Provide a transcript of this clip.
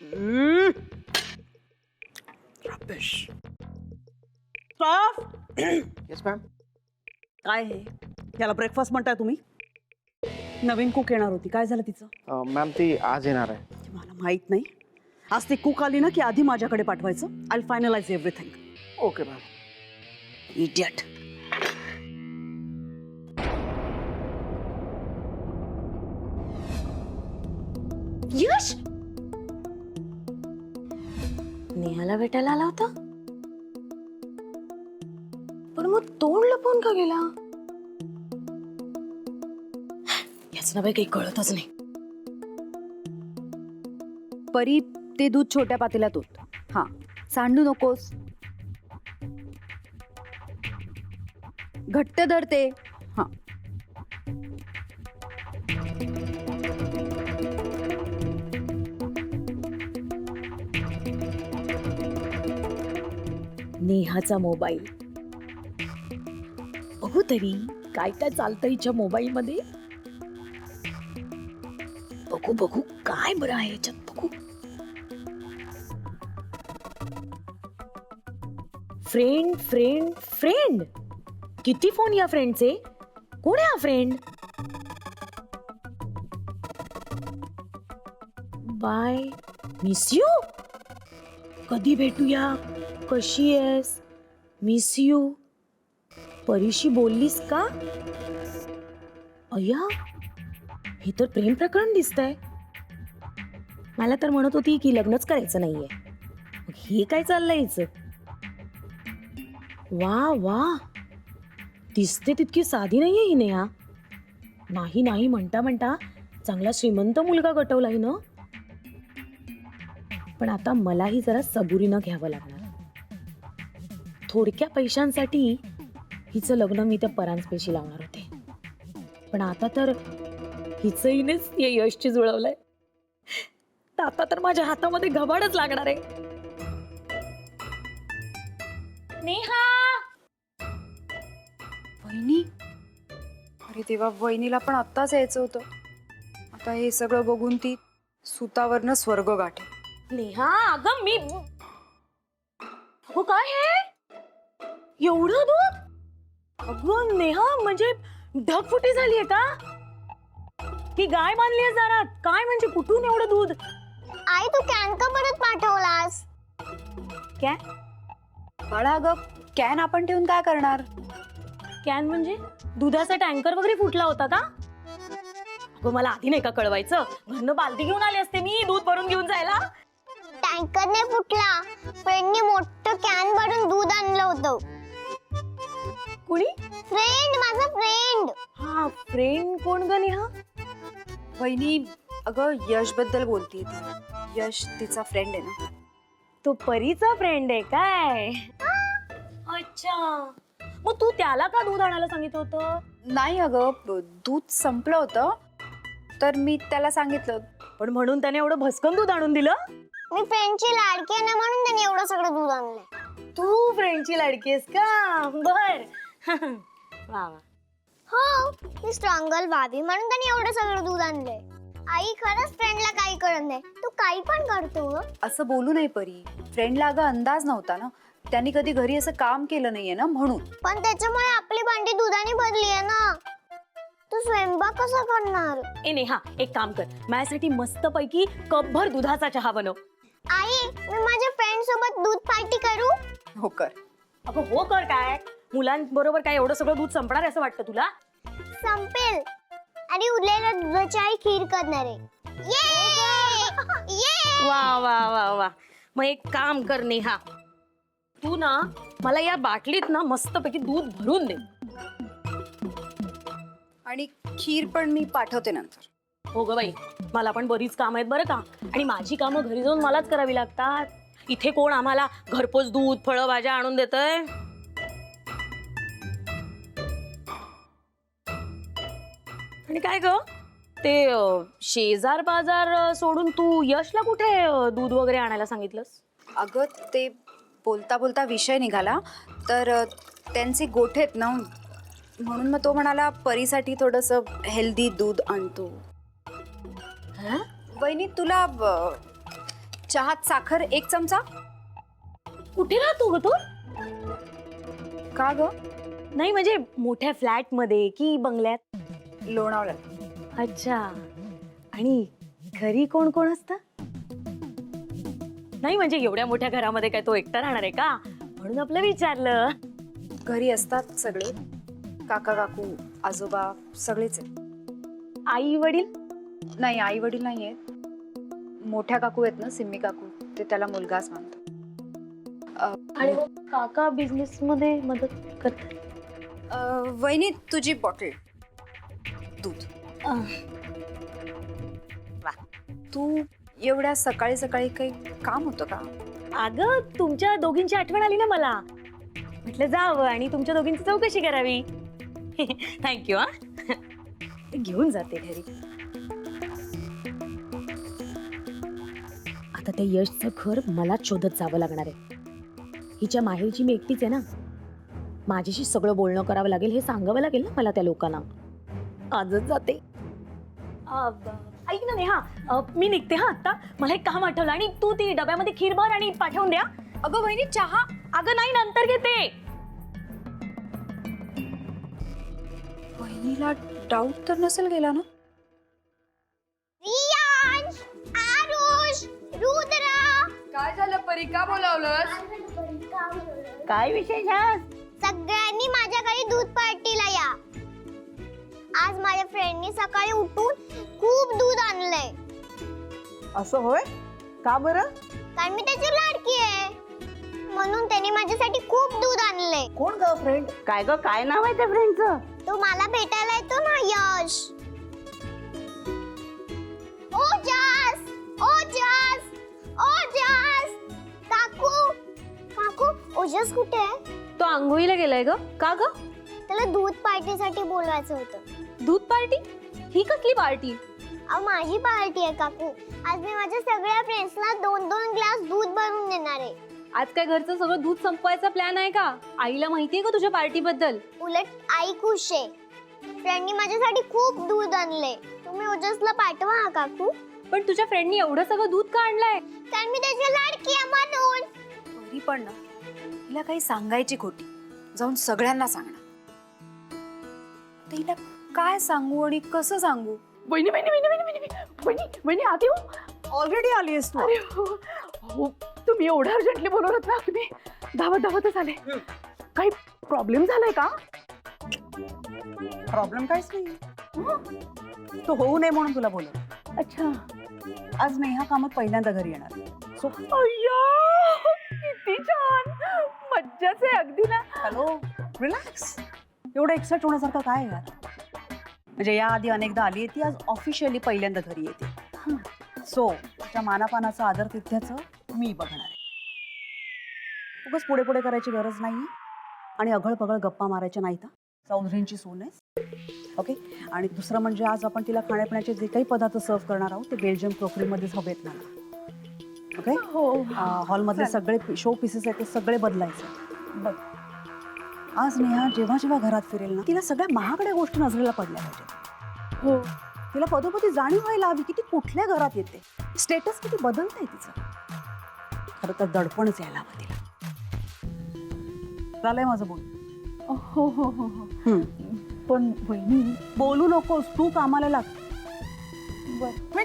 Yes ma'am. काय हे याला ब्रेकफास्ट म्हणताय तुम्ही? नवीन कुक येणार होती, काय झालं तिचं? मॅम ती आज येणार आहे. मला माहित नाही. आज ती कुक आली ना की आधी माझ्याकडे पाठवायचं. I finalise everything. Okay ma'am. Idiot. Yash नेहाला भेटायला आला होता, पण मग तोंड लपवून का गेला? याच ना बाई काही कळतच नाही. परी, ते दूध छोट्या पातेल्यात होत. हा, सांडू नकोस. घट्ट धरते. हा. नेहाचा मोबाईल बघू तरी काय काय चालतं हिच्या मोबाईल मध्ये. बघू बघू काय बरं आहे याच्यात. बघू. Friend friend friend. किती फोन या फ्रेंडचे? कोण आहे हा फ्रेंड? Bye, miss you. कधी भेटूया? कशी आहेस? Miss you. परीशी बोललीस का? अय्या, हे तर प्रेम प्रकरण दिसतंय. मला तर म्हणत होती की लग्नच करायचं नाहीये. मग हे काय चाललंय हिचं? वा वा, दिसते तितकी साधी नाहीये ही नेहा. नाही नाही म्हणता म्हणता चांगला श्रीमंत मुलगा गटवला हिनं. पण आता मलाही जरा सबुरीनं घ्यावं लागणार. थोडक्या पैशांसाठी हिचं लग्न मी त्या परांजपेशी लावणार होते, पण आता तर हिचं हिनेच हे यशची जुळवलंय. तर आता तर माझ्या हातामध्ये घबाडच लागणार आहे. नेहा. वहिनी, अरे देवा, वहिनीला पण आत्ताच यायचं होतं. आता हे सगळं बघून ती सुतावरनं स्वर्ग गाठे. नेहा, अगं मी अगं काय हे एवढं दूध? अगं नेहा, म्हणजे ढगफुटी झालीये का? ही गाय बांधलीये दारात? काय म्हणजे कुठून एवढं दूध? आई, तू कॅन का परत पाठवलास? कॅन? बाळा, अगं कॅन आपण ठेवून काय करणार? कॅन म्हणजे दुधाचा टँकर वगैरे फुटला होता का? अगं मला आधी नाही का कळवायचं? घरनं बालदी घेऊन आले असते मी दूध भरून घेऊन जायला. टँकरने फुटला. फ्रेंडने मोठं कॅन भरून दूध आणलं होतं. कुणी? फ्रेंड, माझा फ्रेंड. हा, फ्रेंड कोण ग नेहा? वहिनी, अगं यश बद्दल बोलतीये ती. यश तिचा फ्रेंड आहे ना. तो परीचा फ्रेंड आहे काय? अच्छा, मग तू त्याला का दूध आणायला सांगितलं होतं? नाही अगं, दूध संपलं होतं तर मी त्याला सांगितलं. पण म्हणून त्याने एवढं भस्कन दूध आणून दिलं? मी फ्रेंडची लाडकी आहे ना, म्हणून त्याने एवढं सगळं दूध आणलंय. तू फ्रेंडची लाडकी आहेस का? बर. वा वा. हो, मी स्ट्रॉंगल भाभी म्हणून त्याने एवढं सगळं दूध आणलंय. आई, खरंच फ्रेंडला काही कळत नाही. तू काही पण करतो ग. असं बोलू नाही परी. फ्रेंडला अगं अंदाज नव्हता ना. त्यांनी कधी घरी असं काम केलं नाहीये ना, म्हणून. पण त्याच्यामुळे आपली भांडी दुधाने भरली आहे ना. तू स्वयंपाक कसा करणार? ए नेहा, एक काम कर, माझ्यासाठी मस्त पैकी कपभर दुधाचा चहा बनव. आई, मी माझ्या फ्रेंड सोबत दूध पार्टी करू? हो कर. अगं हो कर. काय मुलांबरोबर काय एवढं सगळं दूध संपणार आहे असं वाटतं तुला? संपेल. आणि उरलेल्या दुधाची आई खीर करणार आहे. ये ये. वा वा वा वा. मग एक काम कर नेहा, तू ना मला या बाटलीत ना मस्त पैकी दूध भरून दे. आणि खीर पण मी पाठवते नंतर. हो ग बाई, मला पण बरीच काम आहेत बरं का. आणि माझी कामं घरी जाऊन मलाच करावी लागतात. इथे कोण आम्हाला घरपोच दूध फळं भाज्या आणून देतंय? आणि काय ग ते शेजार बाजार सोडून तू यशला कुठे दूध वगैरे आणायला सांगितलंस? अगं ते बोलता बोलता विषय निघाला तर त्यांचे गोठे आहेत ना, म्हणून मग तो म्हणाला परीसाठी थोडंसं हेल्दी दूध आणतो. वहिनी तुला चहात साखर 1 चमचा. कुठे राहतो ग तू? का ग? नाही म्हणजे मोठ्या फ्लॅट मध्ये की बंगल्यात? लोणावळ्यात. अच्छा. आणि घरी कोण कोण असतं? नाही म्हणजे एवढ्या मोठ्या घरामध्ये काय तो एकटा राहणार आहे का, म्हणून आपलं विचारलं. घरी असतात सगळे, काका काकू आजोबा सगळेच आहेत. आई वडील? नाही, आई वडील नाही आहेत. मोठ्या काकू आहेत ना, सिम्मी काकू, ते त्याला मुलगाच मानतात. आणि मग काका बिझनेस मध्ये मदत करतात? वहिनी तुझी बॉटल दूध. तू एवढ्या सकाळी सकाळी काही काम होतं का? अगं तुमच्या दोघींची आठवण आली ना मला, म्हटलं जावं आणि तुमच्या दोघींची चौकशी करावी. थँक्यू. हा घेऊन जाते घरी. आता त्या यशचं घर मलाच शोधत जावं लागणार आहे. हिच्या माहेरची मी एकटीच आहे ना, माझ्याशी सगळं बोलणं करावं लागेल, हे सांगावं लागेल ना मला त्या लोकांना. आजच जाते. ऐक ना नेहा, मी निघते हा आता. मला एक काम आठवलं, आणि तू ती डब्यामध्ये खीर भर आणि पाठवून द्या. अगं वहिनी चहा. अगं नाही, नंतर घेते. वहिनीला डाऊट तर नसेल गेला ना? रियांश, आरुष, रुद्रा. काय झालं परी, का बोलावलंस? काय विषय ह्या? सगळ्यांनी माझ्या घरी दूध पार्टीला या. आज माझ्या फ्रेंडनी सकाळी उठून खूप दूध आणलंय. असं होय? का बरं? कारण मी त्याची लाडकी आहे, म्हणून त्याने माझ्यासाठी खूप दूध आणलंय. कोण ग फ्रेंड? काय ग, काय नाव आहे त्या फ्रेंडचं? तो मला भेटायला येतो ना, यश. ओजस, ओजस, ओजस. काकू, काकू, ओजस कुठे आहे? तो आंघोळीला गेलाय ग. का ग? त्याला दूध पार्टीसाठी बोलवायचं होतं. दूध पार्टी? ही कसली पार्टी? माझी पार्टी आहे काकू. आज मी माझ्या सगळ्या फ्रेंड्सला 2-2 ग्लास दूध भरून देणार आहे. आज काय घरचं सगळं दूध संपवायचा प्लॅन आहे का? आईला माहितीये का तुझ्या पार्टी बद्दल? उलट आई खुश आहे. फ्रेंडनी माझ्यासाठी खूप दूध आणले. तुम्ही ओजसला पाठवा हा काकू. पण तुझ्या फ्रेंडनी एवढं सगळं दूध का आणलंय? कारण मी त्याची लाडकी आहे म्हणून. तरी पण ना, तिला काही सांगायची खोटी, जाऊन सगळ्यांना सांगणार. तिला काय सांगू आणि कसं सांगू? वहिनी वहिनी वहिनी वहिनी वहिनी वहिनी वहिनी आधी हो. ऑलरेडी आली आहेस तू. हो, तुम्ही एवढं अर्जंटली बोलवत ना, तुम्ही धावत धावतच आले. काही प्रॉब्लेम झालाय का? प्रॉब्लेम काहीच नाही. तो होऊ नये म्हणून तुला बोलव. अच्छा. आज नेहा कामात पहिल्यांदा घरी येणार. सो अय्या, किती छान, मज्जाच आहे अगदी ना. Hello, relax. एवढं एक्साइट होण्यासारखं काय आहे यार? म्हणजे याआधी अनेकदा आली आहे ती, आज ऑफिशियली पहिल्यांदा घरी येते. सो तिच्या मानापानाचं आदर तिथ्याचं मी बघणार आहे. उगाच पुढे पुढे करायची गरज नाही आणि अघळ पगळ गप्पा मारायच्या नाहीत. चौधरींची सून आहे. ओके. आणि दुसरं म्हणजे आज आपण तिला खाण्यापिण्याचे जे काही पदार्थ सर्व करणार आहोत ते बेल्जियम क्रोकरीमध्येच हवेत ना. ओके. हॉलमधले सगळे शो पीसेस आहेत ते सगळे बदलायचे. बघ, आज नेहा जेव्हा जेव्हा घरात फिरेल ना, तिला सगळ्या महागड्या गोष्टी नजरेला पडल्या पाहिजे. हो. तिला पदोपदी जाणीव व्हायला हवी की ती कुठल्या घरात येते, स्टेटस किती बदलतंय तिचं. खरं तर दडपणच यायला हवं तिला. झालंय माझं बोल. हो हो हो हो. पण वहिनी बोलू नकोस, तू कामाला लाग. बर.